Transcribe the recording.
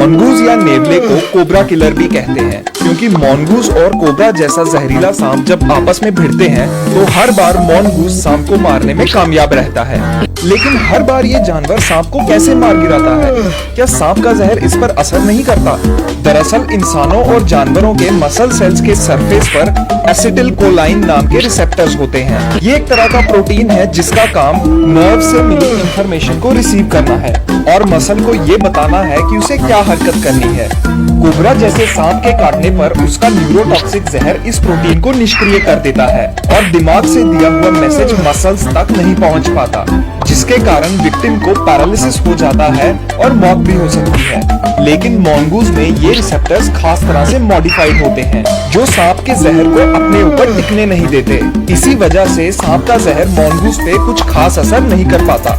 मॉनगूज या नेवले को cobra killer भी कहते हैं, क्योंकि मॉनगूज और कोबरा जैसा जहरीला सांप जब आपस में भिड़ते हैं तो हर बार मॉनगूज सांप को मारने में कामयाब रहता है। लेकिन हर बार ये जानवर सांप को कैसे मार गिराता है? क्या सांप का जहर इस पर असर नहीं करता? दरअसल इंसानों और जानवरों के मसल सेल्स के सरफेस पर एसिटिल कोलाइन नाम के रिसेप्टर्स होते हैं। ये एक तरह का प्रोटीन है जिसका काम नर्व से मिली इंफॉर्मेशन को रिसीव करना है और मसल को ये बताना है कि उसे क्या हरकत करनी है। कोबरा जैसे सांप के काटने पर उसका न्यूरोटॉक्सिक जहर इस प्रोटीन को निष्क्रिय कर देता है और दिमाग से दिया हुआ मैसेज मसल्स तक नहीं पहुंच पाता, जिसके कारण विक्टिम को पैरालिसिस हो जाता है और मौत भी हो सकती है। लेकिन मॉनगूज में ये रिसेप्टर्स खास तरह से मॉडिफाइड होते हैं जो सांप के जहर को अपने ऊपर टिकने नहीं देते। इसी वजह से सांप का जहर मॉनगूज पे कुछ खास असर नहीं कर पाता।